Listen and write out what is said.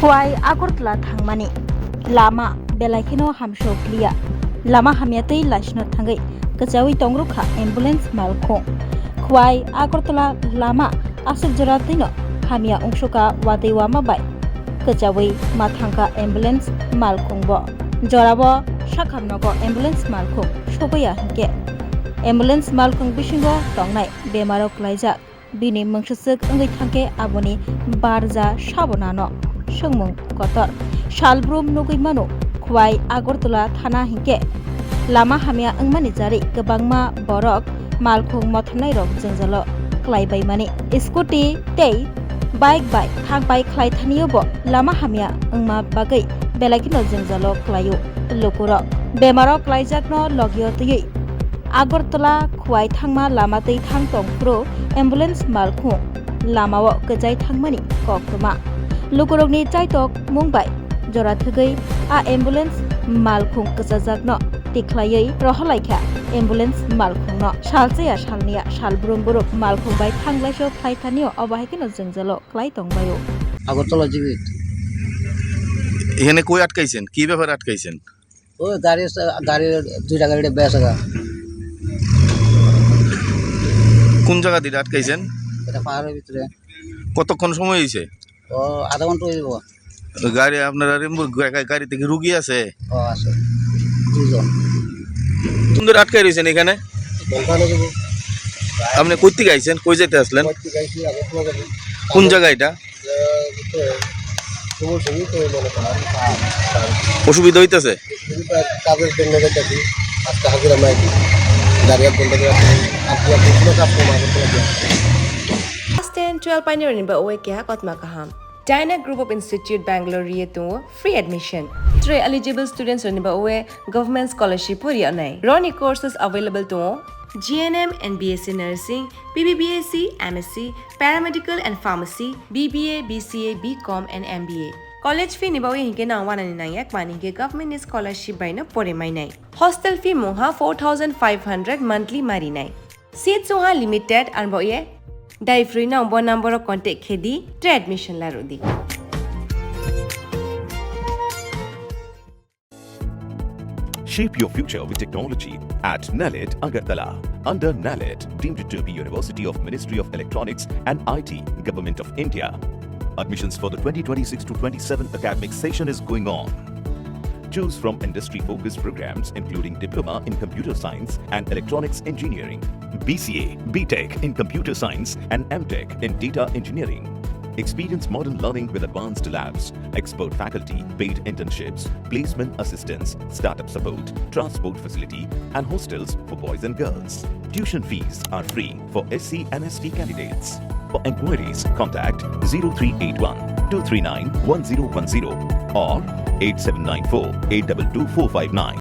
Khowai Agartala thangmani Lama Belai kino hamsho kliya Lama hamyatei laishno thangai kachawi tongrukha ambulance malkhong Khowai Agartala Lama asuk joratino hamya ungshoka wadai wama bai kachawi mathangka ambulance malkhongbo jorabo sakhamnogo ambulance malkhong sobaya hingke ambulance malkhong bisingo tongnai bemaro Kwlaijak bini mungsuk ongai thangke aboni barja sabonano songmung kotor salbrum nugui mano Khowai Agartala thana hingke Lama hamya angmani jari gobangma borok malkhong mothnai rok Jwngjalo klaibai mani scooty tei bike bai thangbai khlaithaniyo bo Lama hamya angma bagai Belai kino Jwngjalo klaio Lukurok bemaro Kwlaijak no logio tei Agartala Khowai thangma Lama tei thang tongpro ambulance malkhong Lamao kejai thangmani kokruma Lukurok ni chaitok mungbai jora thgai a ambulance malkhong kachajakno tiklaiei roholaikha ambulance malkhongno salcheya salniya salbrum borok malkhong bai Thanglaiso Khwlainani obahikino Jwngjalo klai tongbayo Agartala GB এখানে কই আটকাইছেন কি ব্যাপারে আটকাইছেন ওই গাড়ি দুইটা গাড়িতে বেশ আগা কোন জায়গা দিয়ে আটকাইছেন এটা পাহাড়ের ভিতরে কতক্ষণ সময় হয়েছে ও আধা ঘন্টা হয়ে যাবো গাড়ি আপনার গাড়ি থেকে রুগী আছে ও আছে দুজন সুন্দর আটকাই রয়েছেন এখানে আপনি কই থেকে আইছেন কই যেতে আসলেন কোন জায়গা এটা অসুবিধা হইতেছে কাজের জন্য যাচ্ছি আজকে হাজিরা নাই গাড়ি বন্ধ করে আপনি কোনো কাজ করবেন 10-12 pioneer ni ba oe kya kotma kaham China Group of Institute Bangalore to free admission 3 eligible students ni ba oe government scholarship puri anai roni courses available to GNM and BSc Nursing, BBBSc, MSc, Paramedical and Pharmacy, BBA, BCA, BCom and MBA. College fee nibawi hinke na 199 yak mani ke government scholarship by na pore mai nai. Hostel fee moha 4500 monthly mari nai. Seats soha limited and boye dai free na bo number of contact khedi tre admission la rodi. Shape your future with technology at NALED Agartala. Under NALED, deemed to be University of Ministry of Electronics and IT, Government of India. Admissions for the 2026 to 27 academic session is going on. Choose from industry-focused programs including Diploma in Computer Science and Electronics Engineering, BCA, BTech in Computer Science and MTech in Data Engineering. Experience modern learning with advanced labs, expert faculty, paid internships, placement assistance, startup support, transport facility, and hostels for boys and girls. Tuition fees are free for SC and ST candidates. For enquiries, contact 0381 239 1010 or 8794 822 459.